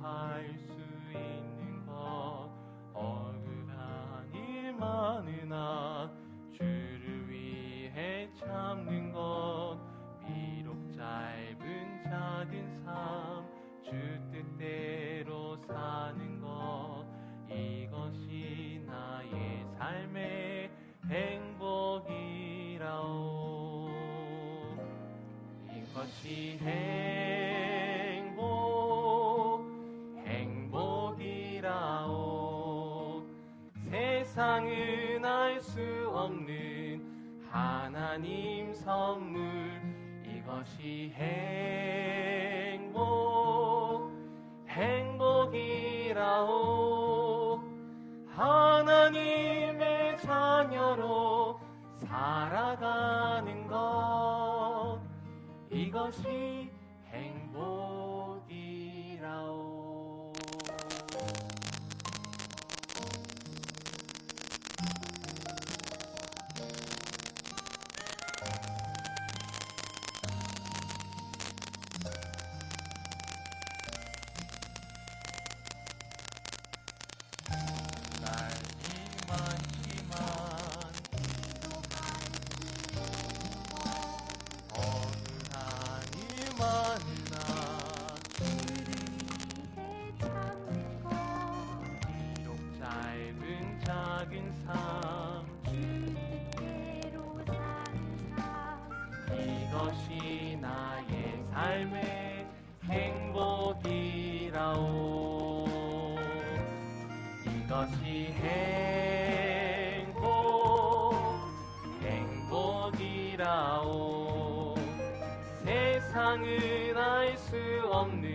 할 수 있는 것 억울한 일 많으나 주를 위해 참는 것 비록 짧은 작은 삶 주 뜻대로 사는 것 이것이 나의 삶의 행복이라오. 이것이 행복이라오. 세상은 알 수 없는 하나님 선물 이것이 행복이라오. 하나님의 자녀로 살아가는 것 이것이 행복이라오. 이것이 나의 삶의 행복이라오. 이것이 행복이라오. 세상은 알 수 없는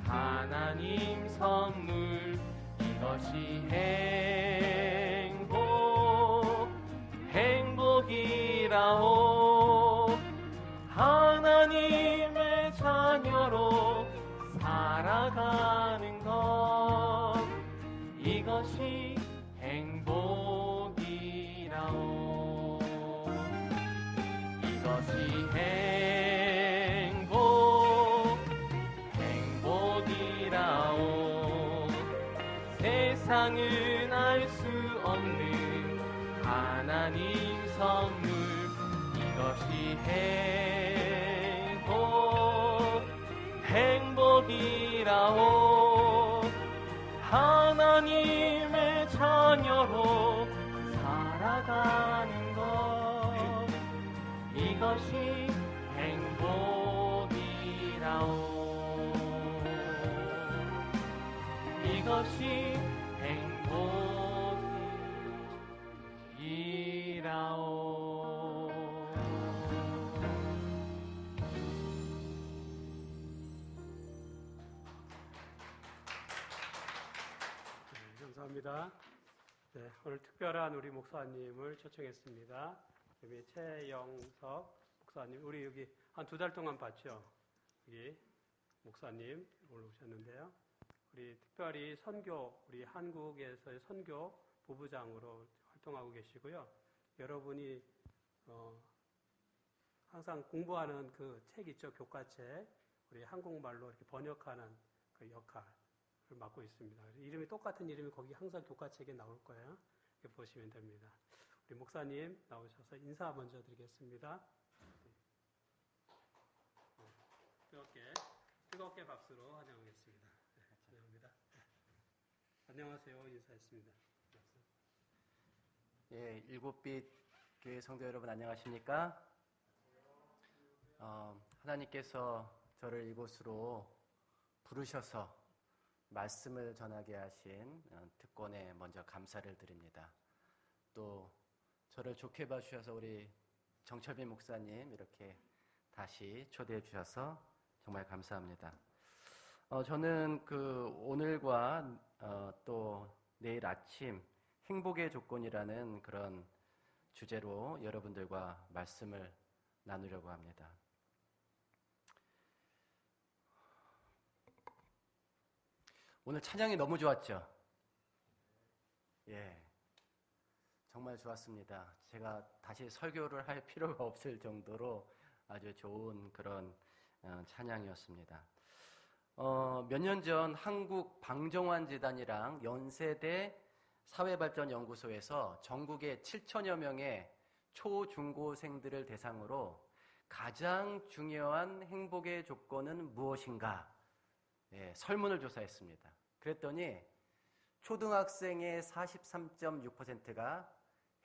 하나님 선물 이것이 행복이라오. 하나님의 자녀로 살아가는 것 이것이 행복이라오. 이것이 행복이라오. 세상은 알 수 없는 하나님 선물 이것이 행복이라오. 하나님의 자녀로 살아가는 것 이것이 행복이라오. 이것이 행복이라오. 감사합니다. 네, 오늘 특별한 우리 목사님을 초청했습니다. 여기 최영석 목사님, 우리 여기 한 2달 동안 봤죠? 여기 목사님 올라오셨는데요. 우리 특별히 선교, 우리 한국에서의 선교 부부장으로 활동하고 계시고요. 여러분이 항상 공부하는 그 책 있죠? 교과책, 우리 한국말로 이렇게 번역하는 그 역할을 맡고 있습니다. 이름이 똑같은 이름이 거기 항상 교과책에 나올 거예요. 이렇게 보시면 됩니다. 우리 목사님 나오셔서 인사 먼저 드리겠습니다. 뜨겁게 박수로 환영하겠습니다. 네, 환영합니다. 안녕하세요. 인사했습니다. 예, 일곱빛 교회 성도 여러분 안녕하십니까? 하나님께서 저를 이곳으로 부르셔서 말씀을 전하게 하신 특권에 먼저 감사를 드립니다. 또 저를 좋게 봐주셔서 우리 정철빈 목사님 이렇게 다시 초대해 주셔서 정말 감사합니다. 저는 오늘과 또 내일 아침 행복의 조건이라는 그런 주제로 여러분들과 말씀을 나누려고 합니다. 오늘 찬양이 너무 좋았죠? 예, 정말 좋았습니다. 제가 다시 설교를 할 필요가 없을 정도로 아주 좋은 그런 찬양이었습니다. 몇 년 전 한국 방정환재단이랑 연세대 사회발전연구소에서 전국의 7천여 명의 초중고생들을 대상으로 가장 중요한 행복의 조건은 무엇인가? 설문을 조사했습니다. 그랬더니 초등학생의 43.6%가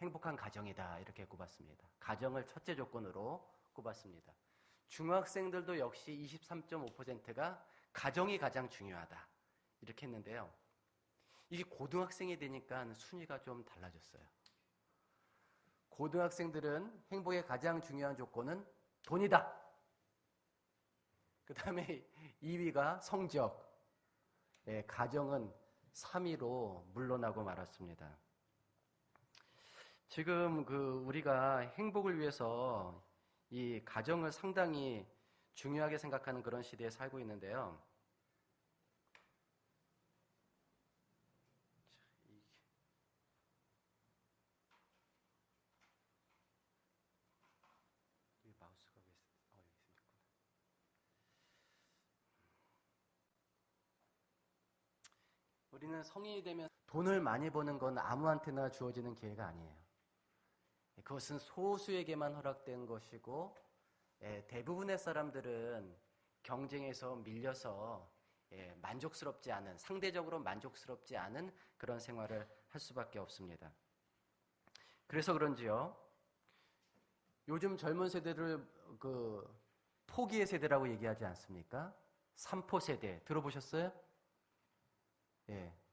행복한 가정이다 이렇게 꼽았습니다. 가정을 첫째 조건으로 꼽았습니다. 중학생들도 역시 23.5%가 가정이 가장 중요하다 이렇게 했는데요. 이게 고등학생이 되니까 순위가 좀 달라졌어요. 고등학생들은 행복의 가장 중요한 조건은 돈이다. 그 다음에 2위가 성적, 가정은 3위로 물러나고 말았습니다. 지금 우리가 행복을 위해서 이 가정을 상당히 중요하게 생각하는 그런 시대에 살고 있는데요. 우리는 성인이 되면 돈을 많이 버는 건 아무한테나 주어지는 기회가 아니에요. 그것은 소수에게만 허락된 것이고 대부분의 사람들은 경쟁에서 밀려서 만족스럽지 않은, 상대적으로 만족스럽지 않은 그런 생활을 할 수밖에 없습니다. 그래서 그런지요, 요즘 젊은 세대를 포기의 세대라고 얘기하지 않습니까? 3포 세대 들어보셨어요?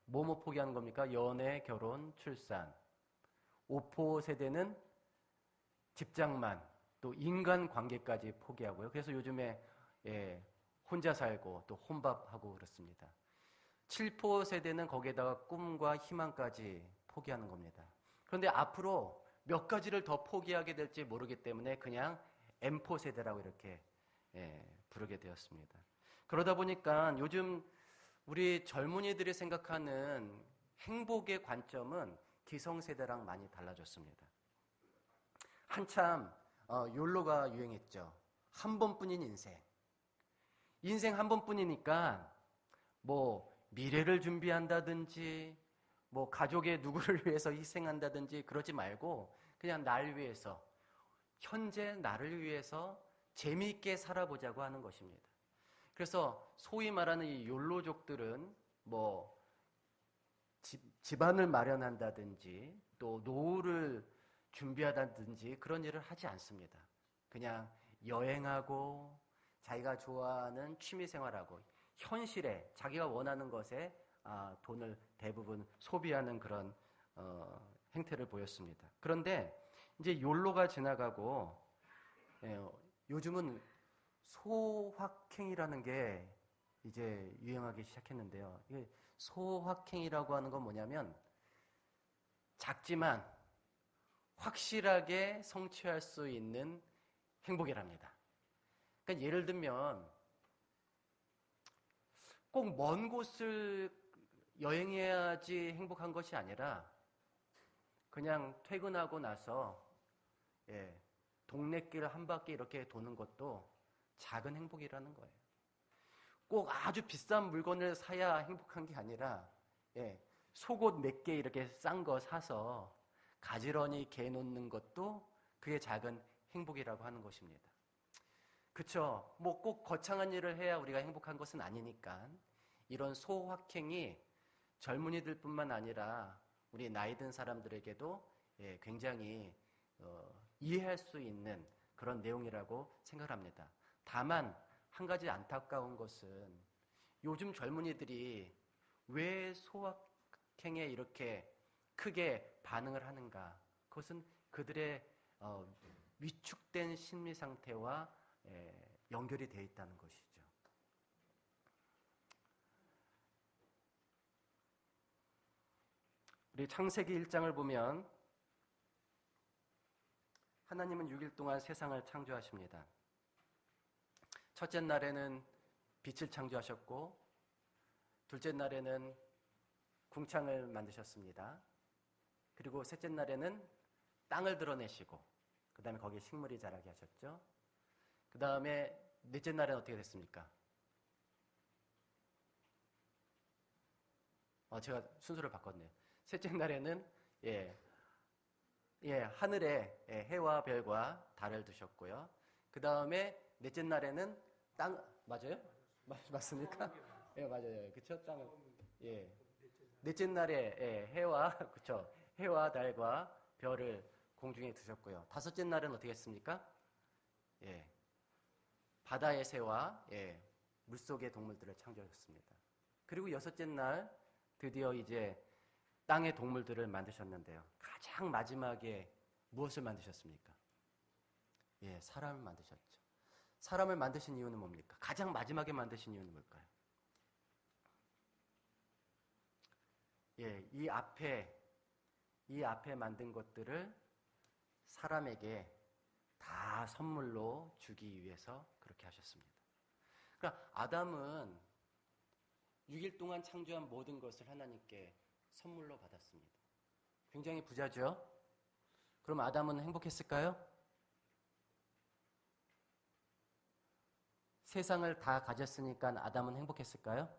뭐뭐 포기하는 겁니까? 연애, 결혼, 출산. 5포 세대는 직장만, 또 인간관계까지 포기하고요. 그래서 요즘에 혼자 살고 또 혼밥하고 그렇습니다. 7포 세대는 거기에다가 꿈과 희망까지 포기하는 겁니다. 그런데 앞으로 몇 가지를 더 포기하게 될지 모르기 때문에 그냥 M포 세대라고 이렇게 부르게 되었습니다. 그러다 보니까 요즘 우리 젊은이들이 생각하는 행복의 관점은 기성세대랑 많이 달라졌습니다. 한참 욜로가 유행했죠. 한 번뿐인 인생. 인생 한 번뿐이니까 미래를 준비한다든지 가족의 누구를 위해서 희생한다든지 그러지 말고 그냥 날 위해서, 현재 나를 위해서 재미있게 살아보자고 하는 것입니다. 그래서 소위 말하는 이 욜로족들은 집안을 마련한다든지 또 노후를 준비하다든지 그런 일을 하지 않습니다. 그냥 여행하고 자기가 좋아하는 취미생활하고 현실에 자기가 원하는 것에 돈을 대부분 소비하는 그런 행태를 보였습니다. 그런데 이제 욜로가 지나가고 요즘은 소확행이라는 게 이제 유행하기 시작했는데요. 이게 소확행이라고 하는 건 뭐냐면 작지만 확실하게 성취할 수 있는 행복이랍니다. 그러니까 예를 들면 꼭 먼 곳을 여행해야지 행복한 것이 아니라 그냥 퇴근하고 나서 동네길 한 바퀴 이렇게 도는 것도 작은 행복이라는 거예요. 꼭 아주 비싼 물건을 사야 행복한 게 아니라 속옷 몇 개 이렇게 싼 거 사서 가지런히 개 놓는 것도 그게 작은 행복이라고 하는 것입니다. 그렇죠? 꼭 거창한 일을 해야 우리가 행복한 것은 아니니까 이런 소확행이 젊은이들뿐만 아니라 우리 나이 든 사람들에게도 굉장히 이해할 수 있는 그런 내용이라고 생각합니다. 다만 한 가지 안타까운 것은 요즘 젊은이들이 왜 소확행에 이렇게 크게 반응을 하는가? 그것은 그들의 위축된 심리 상태와 연결이 되어 있다는 것이죠. 우리 창세기 1장을 보면 하나님은 6일 동안 세상을 창조하십니다. 첫째 날에는 빛을 창조하셨고 둘째 날에는 궁창을 만드셨습니다. 그리고 셋째 날에는 땅을 드러내시고 그 다음에 거기에 식물이 자라게 하셨죠. 그 다음에 넷째 날에는 어떻게 됐습니까? 제가 순서를 바꿨네요. 셋째 날에는 하늘에 해와 별과 달을 두셨고요. 그 다음에 넷째 날에는 맞아요? 맞습니까? 맞아요. 그쵸? 땅을. 넷째 날에 해와 달과 별을 공중에 두셨고요. 다섯째 날은 어떻게 했습니까? 바다의 새와 물속의 동물들을 창조하셨습니다. 그리고 여섯째 날 드디어 이제 땅의 동물들을 만드셨는데요. 가장 마지막에 무엇을 만드셨습니까? 사람을 만드셨죠. 사람을 만드신 이유는 뭡니까? 가장 마지막에 만드신 이유는 뭘까요? 이 앞에 만든 것들을 사람에게 다 선물로 주기 위해서 그렇게 하셨습니다. 그러니까 아담은 6일 동안 창조한 모든 것을 하나님께 선물로 받았습니다. 굉장히 부자죠? 그럼 아담은 행복했을까요? 세상을 다 가졌으니까 아담은 행복했을까요?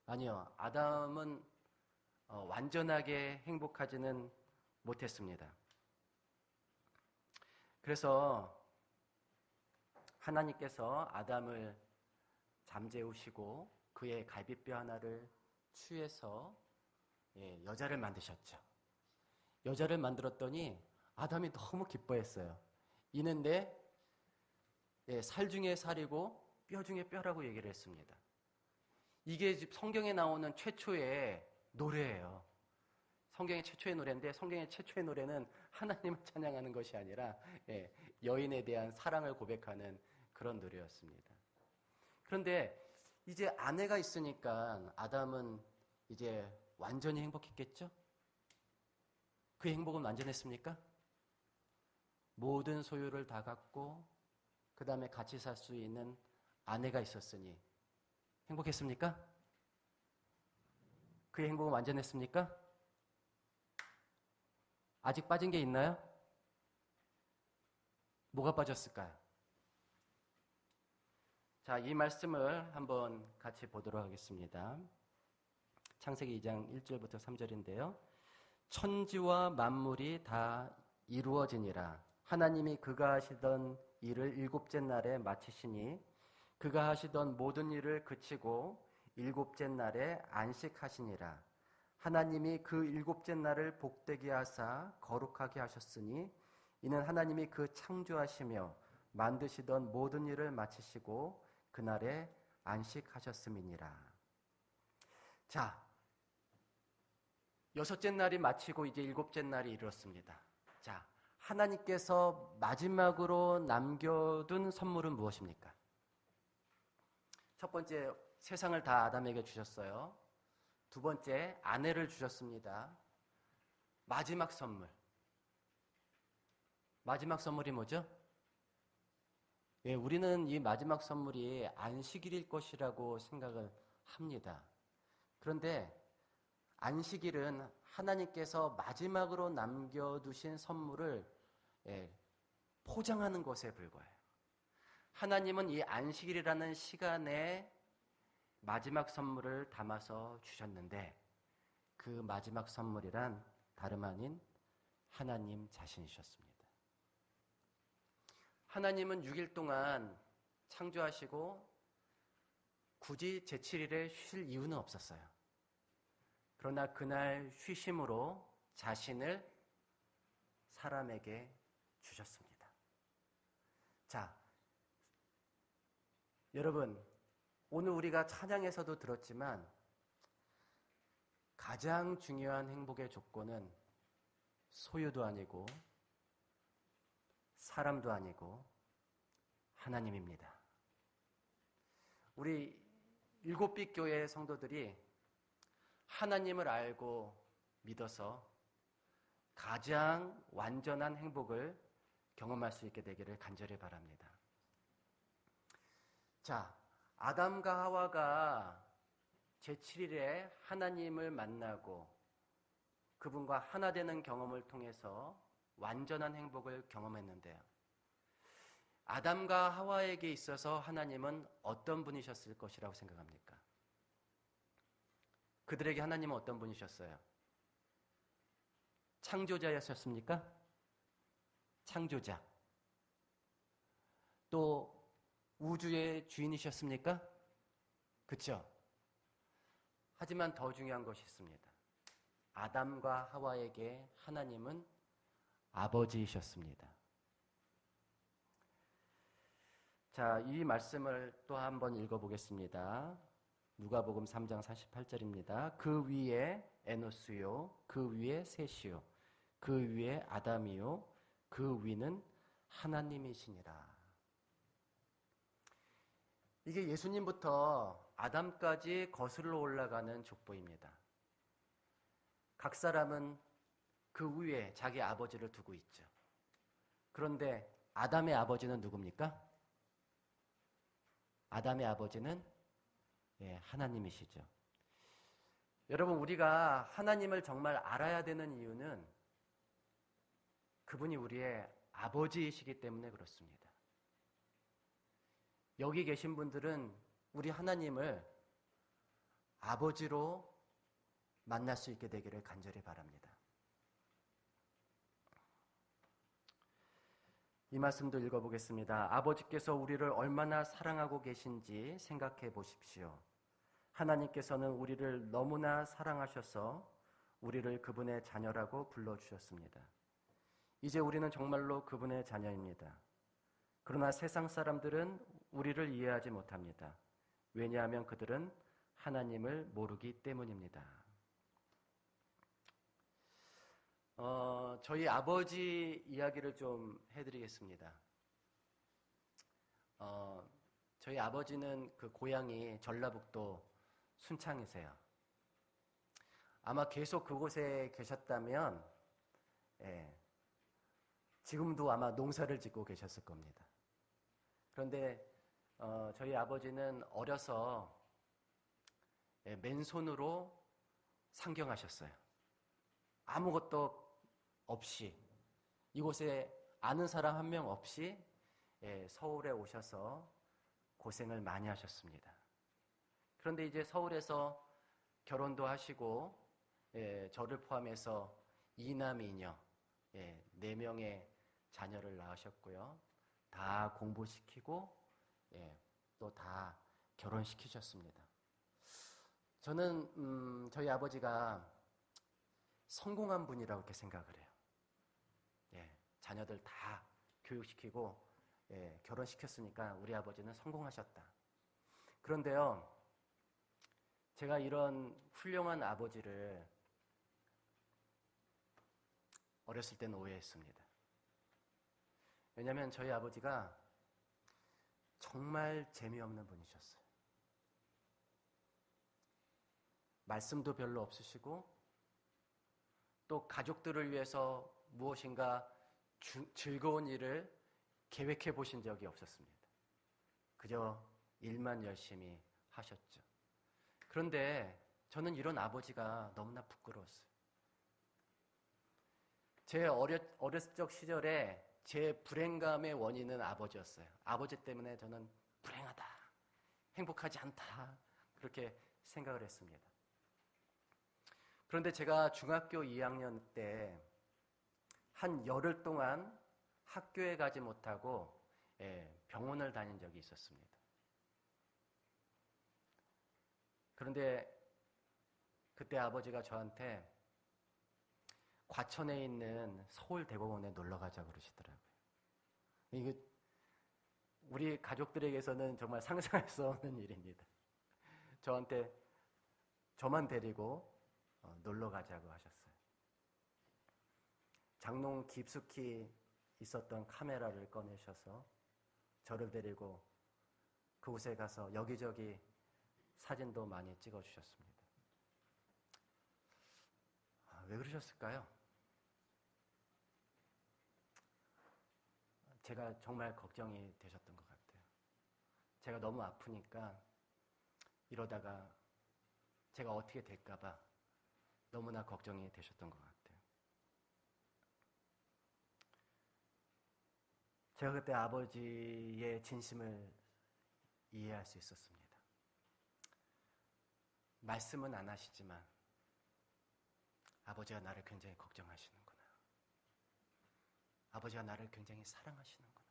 아니요. 아담은 완전하게 행복하지는 못했습니다. 그래서 하나님께서 아담을 잠재우시고 그의 갈비뼈 하나를 취해서 여자를 만드셨죠. 여자를 만들었더니 아담이 너무 기뻐했어요. 이는데 살 중에 살이고 뼈 중에 뼈라고 얘기를 했습니다. 이게 성경에 나오는 최초의 노래예요. 성경의 최초의 노래인데 성경의 최초의 노래는 하나님을 찬양하는 것이 아니라 여인에 대한 사랑을 고백하는 그런 노래였습니다. 그런데 이제 아내가 있으니까 아담은 이제 완전히 행복했겠죠? 그 행복은 완전했습니까? 모든 소유를 다 갖고 그 다음에 같이 살 수 있는 아내가 있었으니 행복했습니까? 그의 행복은 완전했습니까? 아직 빠진 게 있나요? 뭐가 빠졌을까요? 자, 이 말씀을 한번 같이 보도록 하겠습니다. 창세기 2장 1절부터 3절인데요. 천지와 만물이 다 이루어지니라. 하나님이 그가 하시던 일을 일곱째 날에 마치시니 그가 하시던 모든 일을 그치고 일곱째 날에 안식하시니라. 하나님이 그 일곱째 날을 복되게 하사 거룩하게 하셨으니 이는 하나님이 그 창조하시며 만드시던 모든 일을 마치시고 그날에 안식하셨음이니라. 자, 여섯째 날이 마치고 이제 일곱째 날이 이루었습니다. 자, 하나님께서 마지막으로 남겨둔 선물은 무엇입니까? 첫 번째, 세상을 다 아담에게 주셨어요. 두 번째, 아내를 주셨습니다. 마지막 선물. 마지막 선물이 뭐죠? 우리는 이 마지막 선물이 안식일일 것이라고 생각을 합니다. 그런데 안식일은 하나님께서 마지막으로 남겨두신 선물을 포장하는 것에 불과해요. 하나님은 이 안식일이라는 시간에 마지막 선물을 담아서 주셨는데 그 마지막 선물이란 다름 아닌 하나님 자신이셨습니다. 하나님은 6일 동안 창조하시고 굳이 제7일에 쉴 이유는 없었어요. 그러나 그날 쉬심으로 자신을 사람에게 주셨습니다. 자, 여러분, 오늘 우리가 찬양에서도 들었지만 가장 중요한 행복의 조건은 소유도 아니고 사람도 아니고 하나님입니다. 우리 일곱빛 교회 성도들이 하나님을 알고 믿어서 가장 완전한 행복을 경험할 수 있게 되기를 간절히 바랍니다. 자, 아담과 하와가 제7일에 하나님을 만나고 그분과 하나 되는 경험을 통해서 완전한 행복을 경험했는데요. 아담과 하와에게 있어서 하나님은 어떤 분이셨을 것이라고 생각합니까? 그들에게 하나님은 어떤 분이셨어요? 창조자였습니까? 창조자. 또 우주의 주인이셨습니까? 그렇죠? 하지만 더 중요한 것이 있습니다. 아담과 하와에게 하나님은 아버지이셨습니다. 자, 이 말씀을 또 한번 읽어보겠습니다. 누가복음 3장 48절입니다. 그 위에 에노스요, 그 위에 셋이요, 그 위에 아담이요, 그 위는 하나님이시니라. 이게 예수님부터 아담까지 거슬러 올라가는 족보입니다. 각 사람은 그 위에 자기 아버지를 두고 있죠. 그런데 아담의 아버지는 누굽니까? 아담의 아버지는 하나님이시죠. 여러분, 우리가 하나님을 정말 알아야 되는 이유는 그분이 우리의 아버지이시기 때문에 그렇습니다. 여기 계신 분들은 우리 하나님을 아버지로 만날 수 있게 되기를 간절히 바랍니다. 이 말씀도 읽어보겠습니다. 아버지께서 우리를 얼마나 사랑하고 계신지 생각해 보십시오. 하나님께서는 우리를 너무나 사랑하셔서 우리를 그분의 자녀라고 불러주셨습니다. 이제 우리는 정말로 그분의 자녀입니다. 그러나 세상 사람들은 우리를 이해하지 못합니다. 왜냐하면 그들은 하나님을 모르기 때문입니다. 저희 아버지 이야기를 좀 해드리겠습니다. 저희 아버지는 그 고향이 전라북도 순창이세요. 아마 계속 그곳에 계셨다면, 지금도 아마 농사를 짓고 계셨을 겁니다. 그런데 저희 아버지는 어려서 맨손으로 상경하셨어요. 아무것도 없이, 이곳에 아는 사람 한 명 없이 서울에 오셔서 고생을 많이 하셨습니다. 그런데 이제 서울에서 결혼도 하시고 저를 포함해서 2남 2녀 4명의 자녀를 낳으셨고요. 다 공부시키고 또 다 결혼시키셨습니다. 저는 저희 아버지가 성공한 분이라고 이렇게 생각을 해요. 자녀들 다 교육시키고 결혼시켰으니까 우리 아버지는 성공하셨다. 그런데요, 제가 이런 훌륭한 아버지를 어렸을 때는 오해했습니다. 왜냐하면 저희 아버지가 정말 재미없는 분이셨어요. 말씀도 별로 없으시고 또 가족들을 위해서 무엇인가 즐거운 일을 계획해 보신 적이 없었습니다. 그저 일만 열심히 하셨죠. 그런데 저는 이런 아버지가 너무나 부끄러웠어요. 제 어렸을 적 시절에 제 불행감의 원인은 아버지였어요. 아버지 때문에 저는 불행하다, 행복하지 않다, 그렇게 생각을 했습니다. 그런데 제가 중학교 2학년 때 한 열흘 동안 학교에 가지 못하고 병원을 다닌 적이 있었습니다. 그런데 그때 아버지가 저한테 과천에 있는 서울대공원에 놀러 가자고 그러시더라고요. 이게 우리 가족들에게서는 정말 상상할 수 없는 일입니다. 저만 데리고 놀러 가자고 하셨어요. 장롱 깊숙이 있었던 카메라를 꺼내셔서 저를 데리고 그곳에 가서 여기저기 사진도 많이 찍어주셨습니다. 왜 그러셨을까요? 제가 정말 걱정이 되셨던 것 같아요. 제가 너무 아프니까 이러다가 제가 어떻게 될까봐 너무나 걱정이 되셨던 것 같아요. 제가 그때 아버지의 진심을 이해할 수 있었습니다. 말씀은 안 하시지만 아버지가 나를 굉장히 걱정하시는구나. 아버지가 나를 굉장히 사랑하시는구나.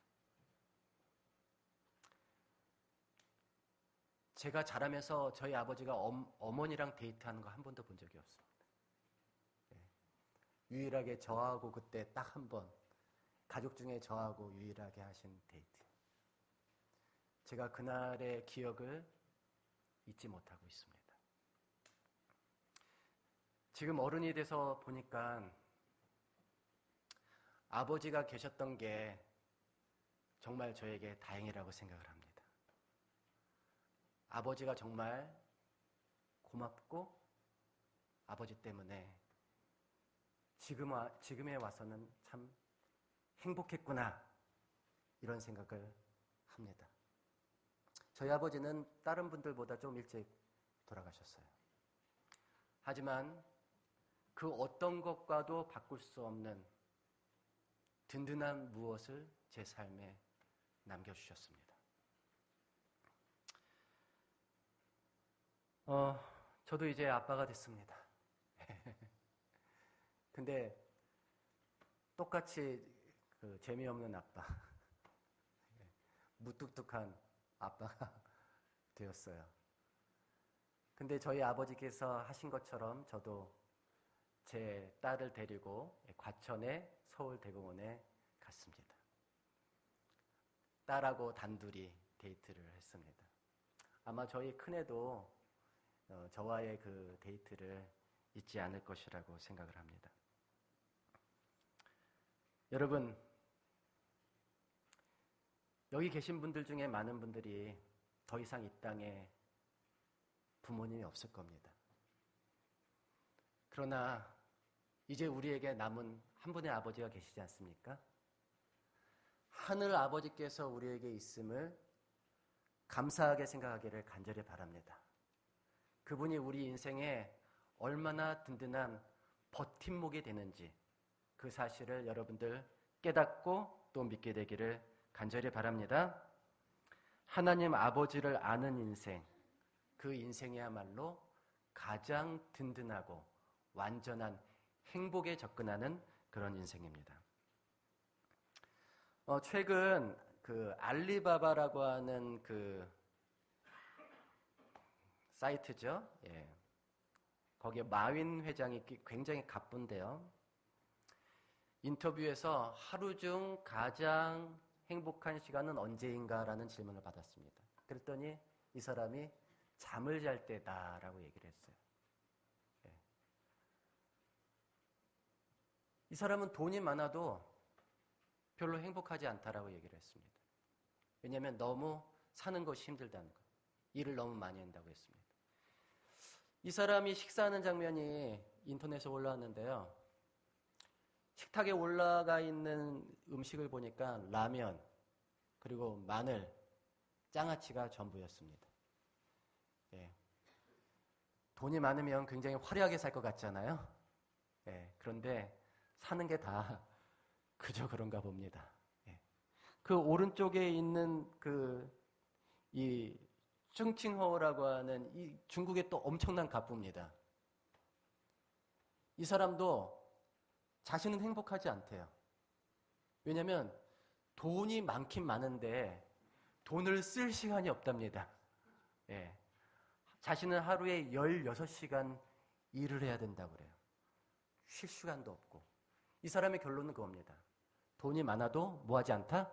제가 자라면서 저희 아버지가 어머니랑 데이트하는 거 한 번도 본 적이 없습니다. 유일하게 저하고 그때 딱 한 번, 가족 중에 저하고 유일하게 하신 데이트. 제가 그날의 기억을 잊지 못하고 있습니다. 지금 어른이 돼서 보니까 아버지가 계셨던 게 정말 저에게 다행이라고 생각을 합니다. 아버지가 정말 고맙고 아버지 때문에 지금에 와서는 참 행복했구나 이런 생각을 합니다. 저희 아버지는 다른 분들보다 좀 일찍 돌아가셨어요. 하지만 그 어떤 것과도 바꿀 수 없는 든든한 무엇을 제 삶에 남겨주셨습니다. 저도 이제 아빠가 됐습니다. 근데 똑같이 그 재미없는 아빠, 무뚝뚝한 아빠가 되었어요. 근데 저희 아버지께서 하신 것처럼 저도 제 딸을 데리고 과천의 서울대공원에 갔습니다. 딸하고 단둘이 데이트를 했습니다. 아마 저희 큰애도 저와의 그 데이트를 잊지 않을 것이라고 생각을 합니다. 여러분, 여기 계신 분들 중에 많은 분들이 더 이상 이 땅에 부모님이 없을 겁니다. 그러나 이제 우리에게 남은 한 분의 아버지가 계시지 않습니까? 하늘 아버지께서 우리에게 있음을 감사하게 생각하기를 간절히 바랍니다. 그분이 우리 인생에 얼마나 든든한 버팀목이 되는지 그 사실을 여러분들 깨닫고 또 믿게 되기를 간절히 바랍니다. 하나님 아버지를 아는 인생, 그 인생이야말로 가장 든든하고 완전한 행복에 접근하는 그런 인생입니다. 최근 그 알리바바라고 하는 그 사이트죠. 예. 거기에 마윈 회장이 굉장히 가쁜데요. 인터뷰에서 하루 중 가장 행복한 시간은 언제인가라는 질문을 받았습니다. 그랬더니 이 사람이 잠을 잘 때다라고 얘기를 했어요. 예. 이 사람은 돈이 많아도 별로 행복하지 않다라고 얘기를 했습니다. 왜냐하면 너무 사는 것이 힘들다는 거예요. 일을 너무 많이 한다고 했습니다. 이 사람이 식사하는 장면이 인터넷에 올라왔는데요. 식탁에 올라가 있는 음식을 보니까 라면, 그리고 마늘, 장아찌가 전부였습니다. 예. 돈이 많으면 굉장히 화려하게 살 것 같잖아요. 예. 그런데 사는 게 다 그저 그런가 봅니다. 예. 그 오른쪽에 있는 이 쭝칭허우라고 하는 이 중국의 또 엄청난 갑부입니다. 이 사람도 자신은 행복하지 않대요. 왜냐하면 돈이 많긴 많은데 돈을 쓸 시간이 없답니다. 예. 자신은 하루에 16시간 일을 해야 된다고 그래요. 쉴 시간도 없고. 이 사람의 결론은 그겁니다. 돈이 많아도 뭐하지 않다?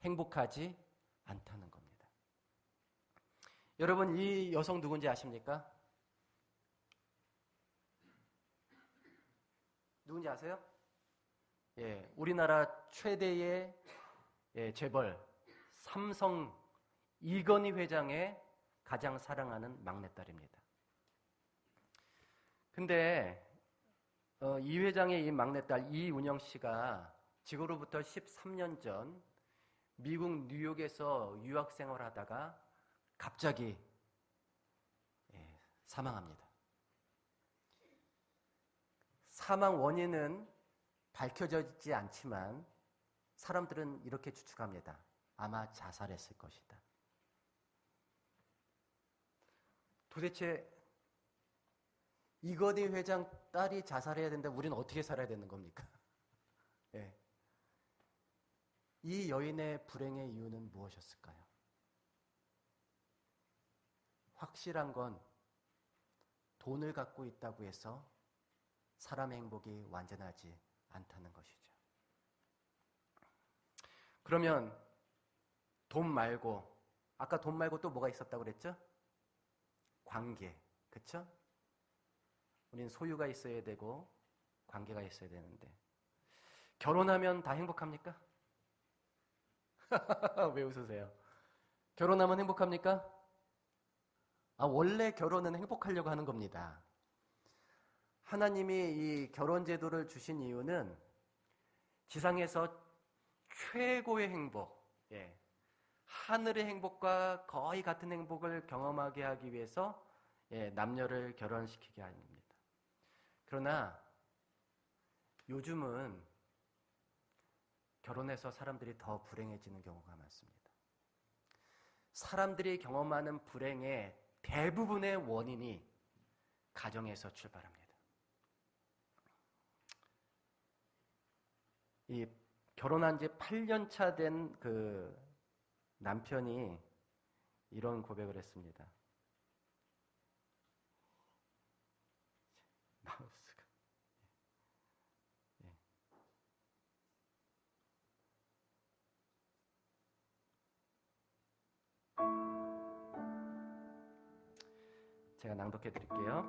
행복하지 않다는 겁니다. 여러분, 이 여성 누군지 아십니까? 누군지 아세요? 예, 우리나라 최대의 재벌 삼성 이건희 회장의 가장 사랑하는 막내딸입니다. 근데 이 회장의 이 막내딸 이운영 씨가 지금으로부터 13년 전 미국 뉴욕에서 유학생활을 하다가 갑자기 사망합니다. 사망 원인은 밝혀지지 않지만 사람들은 이렇게 추측합니다. 아마 자살했을 것이다. 도대체 이건희 회장 딸이 자살해야 된다. 우리는 어떻게 살아야 되는 겁니까? 예. 이 여인의 불행의 이유는 무엇이었을까요? 확실한 건 돈을 갖고 있다고 해서 사람의 행복이 완전하지 않다는 것이죠. 그러면 돈 말고, 아까 돈 말고 또 뭐가 있었다고 그랬죠? 관계, 그쵸? 우린 소유가 있어야 되고 관계가 있어야 되는데 결혼하면 다 행복합니까? 왜 웃으세요? 결혼하면 행복합니까? 원래 결혼은 행복하려고 하는 겁니다. 하나님이 이 결혼 제도를 주신 이유는 지상에서 최고의 행복, 하늘의 행복과 거의 같은 행복을 경험하게 하기 위해서 남녀를 결혼시키게 합니다. 그러나 요즘은 결혼해서 사람들이 더 불행해지는 경우가 많습니다. 사람들이 경험하는 불행의 대부분의 원인이 가정에서 출발합니다. 이 결혼한 지 8년 차 된 그 남편이 이런 고백을 했습니다. 마우스가. 제가 낭독해 드릴게요.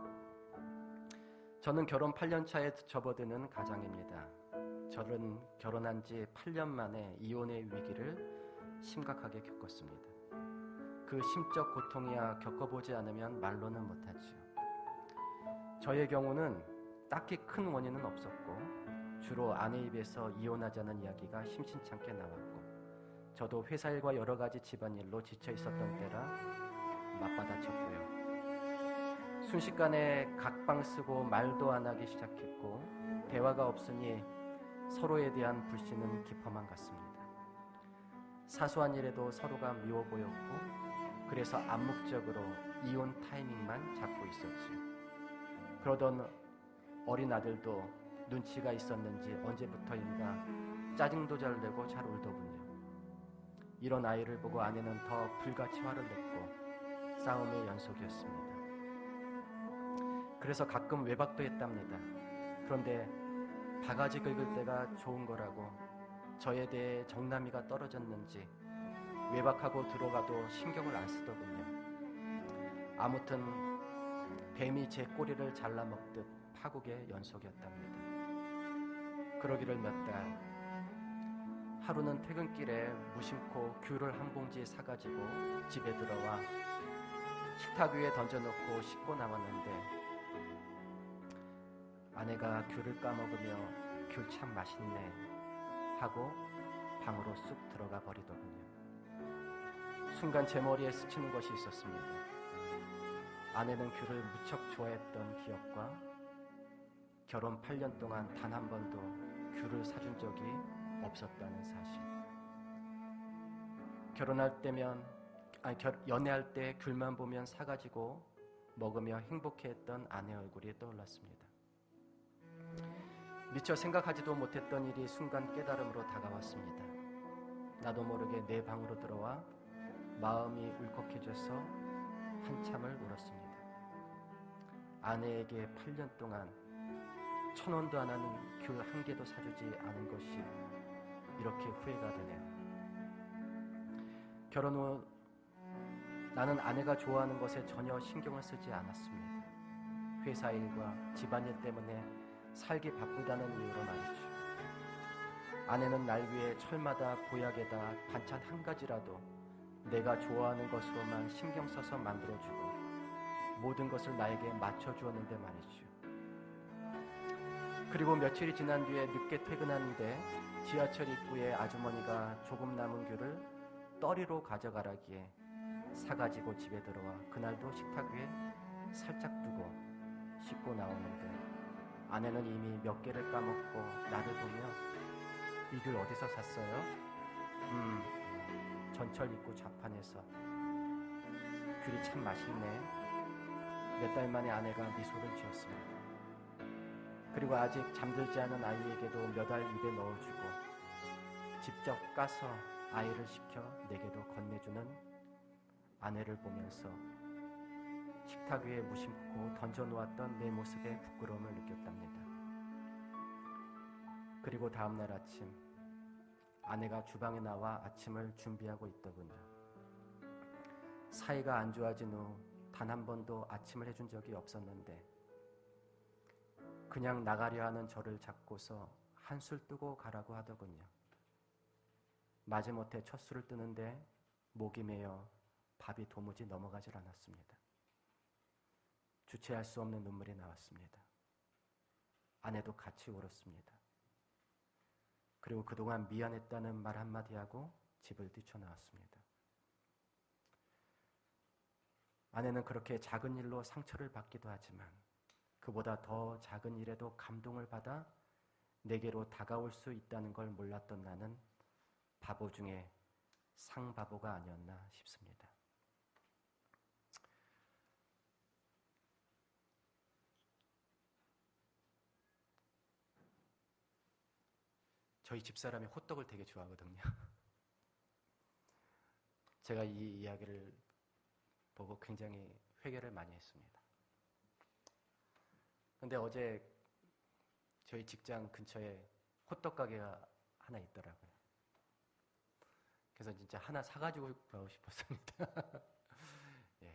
저는 결혼 8년 차에 접어드는 가장입니다. 저는 결혼한 지 8년 만에 이혼의 위기를 심각하게 겪었습니다. 그 심적 고통이야 겪어보지 않으면 말로는 못하지요. 저의 경우는 딱히 큰 원인은 없었고 주로 아내 입에서 이혼하자는 이야기가 심심찮게 나왔고 저도 회사 일과 여러 가지 집안일로 지쳐 있었던 때라 맞받아쳤고요. 순식간에 각방 쓰고 말도 안 하기 시작했고 대화가 없으니 서로에 대한 불신은 깊어만 갔습니다. 사소한 일에도 서로가 미워 보였고 그래서 암묵적으로 이혼 타이밍만 잡고 있었지요. 그러던 어린 아들도 눈치가 있었는지 언제부터인가 짜증도 잘 내고 잘 울더군요. 이런 아이를 보고 아내는 더 불같이 화를 냈고 싸움의 연속이었습니다. 그래서 가끔 외박도 했답니다. 그런데 바가지 긁을 때가 좋은 거라고 저에 대해 정남이가 떨어졌는지 외박하고 들어가도 신경을 안 쓰더군요. 아무튼 뱀이 제 꼬리를 잘라먹듯 파국의 연속이었답니다. 그러기를 몇 달. 하루는 퇴근길에 무심코 귤을 한 봉지 사가지고 집에 들어와 식탁 위에 던져놓고 씻고 나왔는데 아내가 귤을 까먹으며 귤 참 맛있네 하고 방으로 쑥 들어가 버리더군요. 순간 제 머리에 스치는 것이 있었습니다. 아내는 귤을 무척 좋아했던 기억과 결혼 8년 동안 단 한 번도 귤을 사준 적이 없었다는 사실. 연애할 때 귤만 보면 사가지고 먹으며 행복해했던 아내 얼굴이 떠올랐습니다. 미처 생각하지도 못했던 일이 순간 깨달음으로 다가왔습니다. 나도 모르게 내 방으로 들어와 마음이 울컥해져서 한참을 울었습니다. 아내에게 8년 동안 1,000원도 안 하는 귤 한 개도 사주지 않은 것이 이렇게 후회가 되네요. 결혼 후 나는 아내가 좋아하는 것에 전혀 신경을 쓰지 않았습니다. 회사 일과 집안일 때문에 살기 바쁘다는 이유로 말이죠. 아내는 날 위해 철마다 보약에다 반찬 한 가지라도 내가 좋아하는 것으로만 신경 써서 만들어주고 모든 것을 나에게 맞춰주었는데 말이죠. 그리고 며칠이 지난 뒤에 늦게 퇴근하는데 지하철 입구에 아주머니가 조금 남은 귤을 떠리로 가져가라기에 사가지고 집에 들어와 그날도 식탁 위에 살짝 두고 씻고 나오는데 아내는 이미 몇 개를 까먹고 나를 보며 이 귤 어디서 샀어요? 전철 입구 좌판에서 귤이 참 맛있네 몇 달 만에 아내가 미소를 지었습니다. 그리고 아직 잠들지 않은 아이에게도 몇 알 입에 넣어주고 직접 까서 아이를 시켜 내게도 건네주는 아내를 보면서 식탁 위에 무심코 던져놓았던 내 모습에 부끄러움을 느꼈답니다. 그리고 다음날 아침 아내가 주방에 나와 아침을 준비하고 있더군요. 사이가 안 좋아진 후 단 한 번도 아침을 해준 적이 없었는데 그냥 나가려 하는 저를 잡고서 한술 뜨고 가라고 하더군요. 마지못해 첫 술을 뜨는데 목이 메어 밥이 도무지 넘어가질 않았습니다. 주체할 수 없는 눈물이 나왔습니다. 아내도 같이 울었습니다. 그리고 그동안 미안했다는 말 한마디 하고 집을 뛰쳐나왔습니다. 아내는 그렇게 작은 일로 상처를 받기도 하지만 그보다 더 작은 일에도 감동을 받아 내게로 다가올 수 있다는 걸 몰랐던 나는 바보 중에 상바보가 아니었나 싶습니다. 저희 집사람이 호떡을 되게 좋아하거든요. 제가 이 이야기를 보고 굉장히 회개를 많이 했습니다. 근데 어제 저희 직장 근처에 호떡 가게가 하나 있더라고요. 그래서 진짜 하나 사가지고 가고 싶었습니다. 예.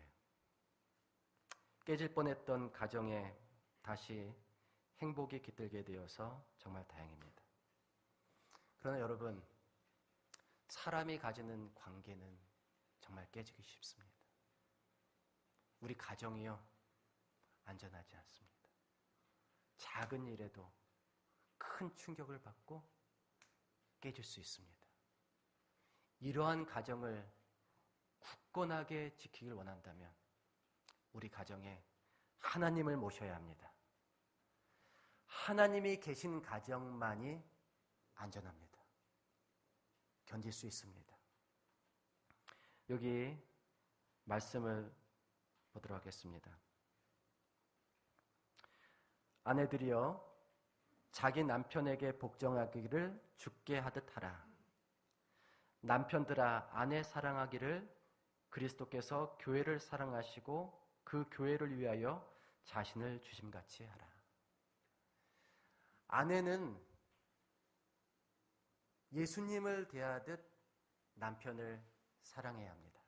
깨질 뻔했던 가정에 다시 행복이 깃들게 되어서 정말 다행입니다. 그러나 여러분, 사람이 가지는 관계는 정말 깨지기 쉽습니다. 우리 가정이요, 안전하지 않습니다. 작은 일에도 큰 충격을 받고 깨질 수 있습니다. 이러한 가정을 굳건하게 지키길 원한다면 우리 가정에 하나님을 모셔야 합니다. 하나님이 계신 가정만이 안전합니다. 견딜 수 있습니다. 여기 말씀을 보도록 하겠습니다. 아내들이여 자기 남편에게 복종하기를 주께 하듯 하라. 남편들아 아내 사랑하기를 그리스도께서 교회를 사랑하시고 그 교회를 위하여 자신을 주심같이 하라. 아내는 예수님을 대하듯 남편을 사랑해야 합니다.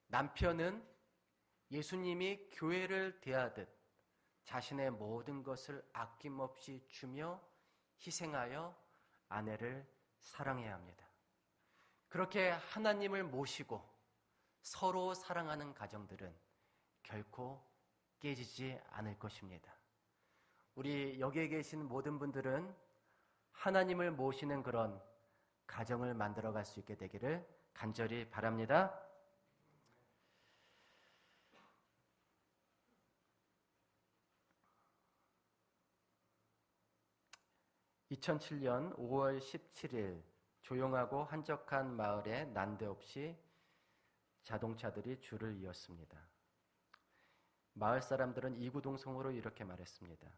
남편은 예수님이 교회를 대하듯 자신의 모든 것을 아낌없이 주며 희생하여 아내를 사랑해야 합니다. 그렇게 하나님을 모시고 서로 사랑하는 가정들은 결코 깨지지 않을 것입니다. 우리 여기에 계신 모든 분들은 하나님을 모시는 그런 가정을 만들어갈 수 있게 되기를 간절히 바랍니다. (2007년 5월 17일) 조용하고 한적한 마을에 난데없이 자동차들이 줄을 이었습니다. 마을 사람들은 이구동성으로 이렇게 말했습니다.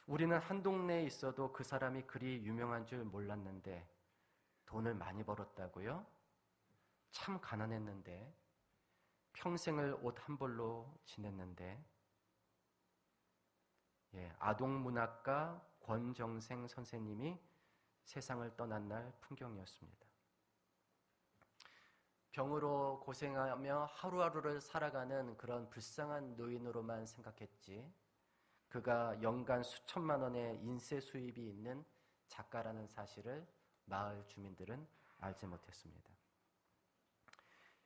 우리는 한 동네에 있어도 그 사람이 그리 유명한 줄 몰랐는데 돈을 많이 벌었다고요? 참 가난했는데 평생을 옷 한 벌로 지냈는데 아동문학가 권정생 선생님이 세상을 떠난 날 풍경이었습니다. 병으로 고생하며 하루하루를 살아가는 그런 불쌍한 노인으로만 생각했지 그가 연간 수천만 원의 인세 수입이 있는 작가라는 사실을 마을 주민들은 알지 못했습니다.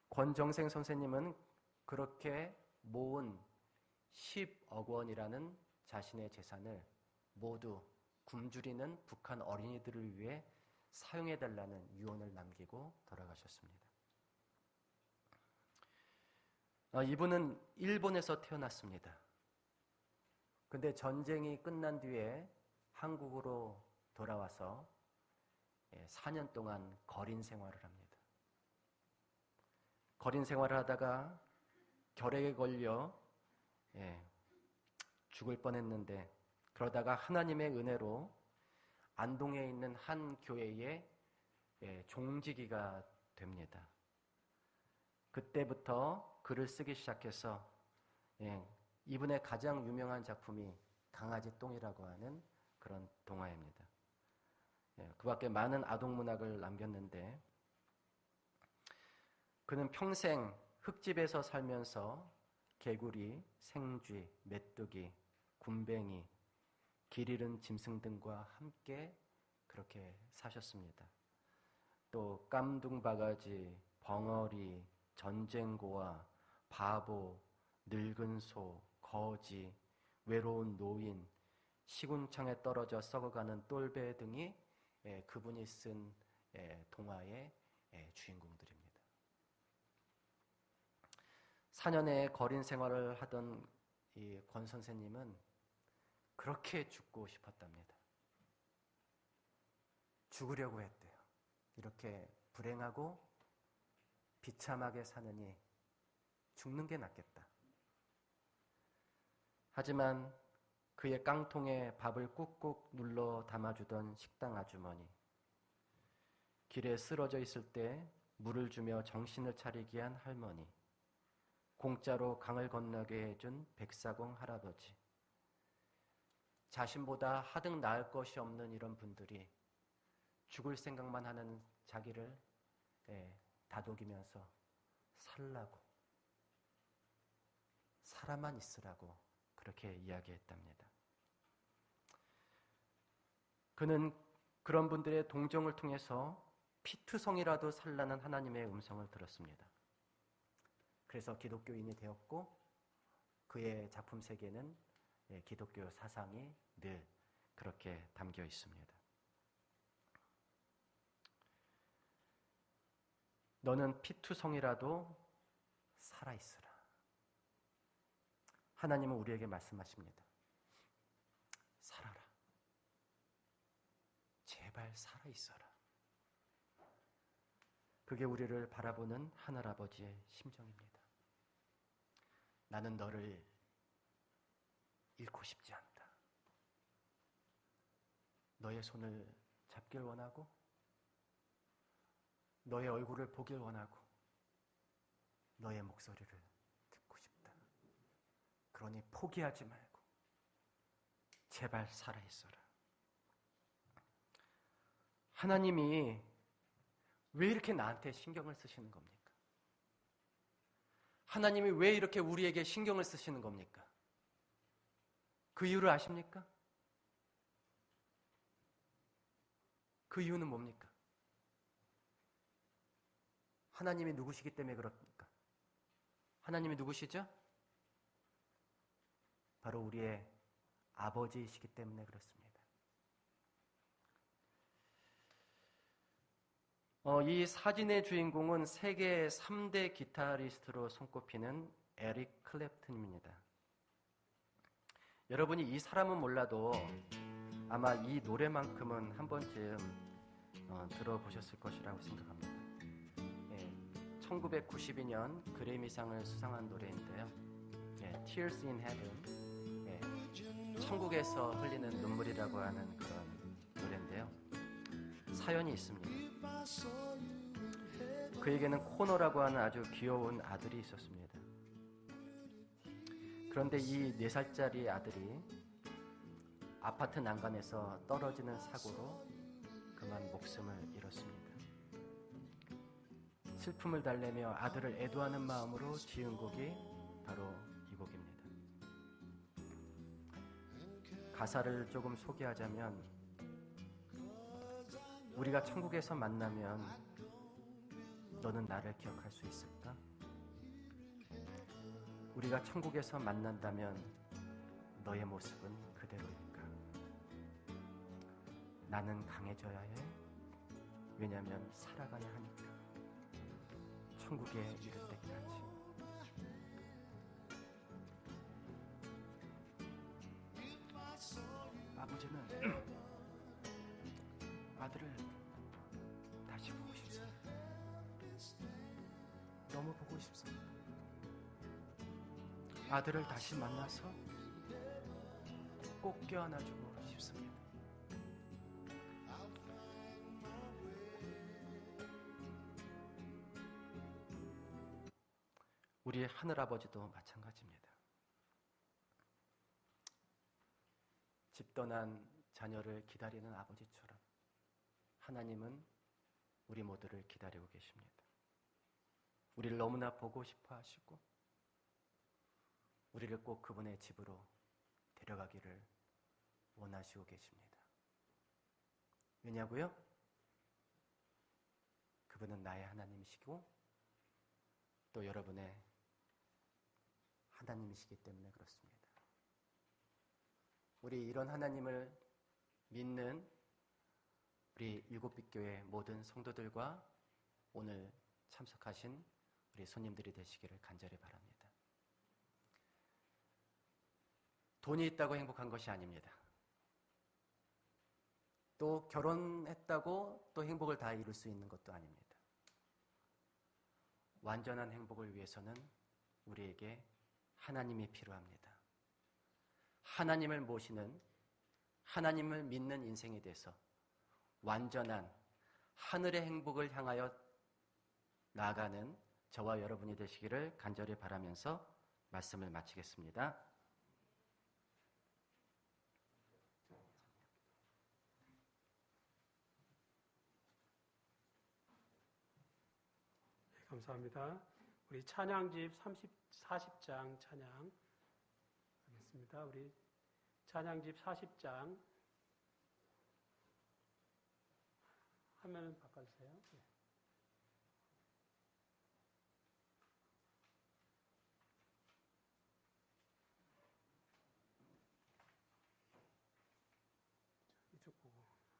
권정생 선생님은 그렇게 모은 10억 원이라는 자신의 재산을 모두 굶주리는 북한 어린이들을 위해 사용해달라는 유언을 남기고 돌아가셨습니다. 이분은 일본에서 태어났습니다. 근데 전쟁이 끝난 뒤에 한국으로 돌아와서 4년 동안 거린 생활을 합니다. 거린 생활을 하다가 결핵에 걸려 죽을 뻔했는데 그러다가 하나님의 은혜로 안동에 있는 한 교회에 종지기가 됩니다. 그때부터 글을 쓰기 시작해서 이분의 가장 유명한 작품이 강아지 똥이라고 하는 그런 동화입니다. 그 밖에 많은 아동문학을 남겼는데 그는 평생 흙집에서 살면서 개구리, 생쥐, 메뚜기, 굼벵이, 길 잃은 짐승 등과 함께 그렇게 사셨습니다. 또 깜둥바가지, 벙어리, 전쟁고와 바보, 늙은 소, 거지, 외로운 노인, 시궁창에 떨어져 썩어가는 똘배 등이 그분이 쓴 동화의 주인공들입니다. 4년의 거린 생활을 하던 이 권 선생님은 그렇게 죽고 싶었답니다. 죽으려고 했대요. 이렇게 불행하고 비참하게 사느니 죽는 게 낫겠다. 하지만 그의 깡통에 밥을 꾹꾹 눌러 담아주던 식당 아주머니, 길에 쓰러져 있을 때 물을 주며 정신을 차리게 한 할머니, 공짜로 강을 건너게 해준 백사공 할아버지, 자신보다 하등 나을 것이 없는 이런 분들이 죽을 생각만 하는 자기를 다독이면서 살라고, 살아만 있으라고 그렇게 이야기했답니다. 그는 그런 분들의 동정을 통해서 피투성이라도 살라는 하나님의 음성을 들었습니다. 그래서 기독교인이 되었고 그의 작품 세계는 기독교 사상이 늘 그렇게 담겨 있습니다. 너는 피투성이라도 살아있으라. 하나님은 우리에게 말씀하십니다. 살아라. 제발 살아있어라. 그게 우리를 바라보는 하늘아버지의 심정입니다. 나는 너를 잃고 싶지 않다. 너의 손을 잡길 원하고 너의 얼굴을 보길 원하고 너의 목소리를 듣고 싶다. 그러니 포기하지 말고 제발 살아있어라. 하나님이 왜 이렇게 나한테 신경을 쓰시는 겁니까? 하나님이 왜 이렇게 우리에게 신경을 쓰시는 겁니까? 그 이유를 아십니까? 그 이유는 뭡니까? 하나님이 누구시기 때문에 그렇습니까? 하나님이 누구시죠? 바로 우리의 아버지이시기 때문에 그렇습니다. 이 사진의 주인공은 세계 3대 기타리스트로 손꼽히는 에릭 클랩튼입니다. 여러분이 이 사람은 몰라도 아마 이 노래만큼은 한 번쯤 들어보셨을 것이라고 생각합니다. 1992년 그래미상을 수상한 노래인데요. Tears in Heaven, 천국에서 흘리는 눈물이라고 하는 그런 노래인데요. 사연이 있습니다. 그에게는 코너라고 하는 아주 귀여운 아들이 있었습니다. 그런데 이 4살짜리 아들이 아파트 난간에서 떨어지는 사고로 그만 목숨을 잃었습니다. 슬픔을 달래며 아들을 애도하는 마음으로 지은 곡이 바로 이 곡입니다. 가사를 조금 소개하자면, 우리가 천국에서 만나면 너는 나를 기억할 수 있을까? 우리가 천국에서 만난다면 너의 모습은 그대로일까? 나는 강해져야 해. 왜냐하면 살아가야 하니까. 천국에 이를 때까지. 아버지는 아들을 다시 보고 싶습니다. 너무 보고 싶습니다. 아들을 다시 만나서 꼭 껴안아주고 싶습니다. 우리 하늘아버지도 마찬가지입니다. 집 떠난 자녀를 기다리는 아버지처럼 하나님은 우리 모두를 기다리고 계십니다. 우리를 너무나 보고 싶어 하시고 우리를 꼭 그분의 집으로 데려가기를 원하시고 계십니다. 왜냐고요? 그분은 나의 하나님이시고 또 여러분의 하나님이시기 때문에 그렇습니다. 우리 이런 하나님을 믿는 우리 일곱빛교회 모든 성도들과 오늘 참석하신 우리 손님들이 되시기를 간절히 바랍니다. 돈이 있다고 행복한 것이 아닙니다. 또 결혼했다고 또 행복을 다 이룰 수 있는 것도 아닙니다. 완전한 행복을 위해서는 우리에게 하나님이 필요합니다. 하나님을 모시는, 하나님을 믿는 인생에 대해서 완전한 하늘의 행복을 향하여 나아가는 저와 여러분이 되시기를 간절히 바라면서 말씀을 마치겠습니다. 감사합니다. 우리 찬양집 40장 찬양 하겠습니다. 우리 찬양집 40장 화면을 바꿔주세요. 네. 이쪽 보고 하겠습니다.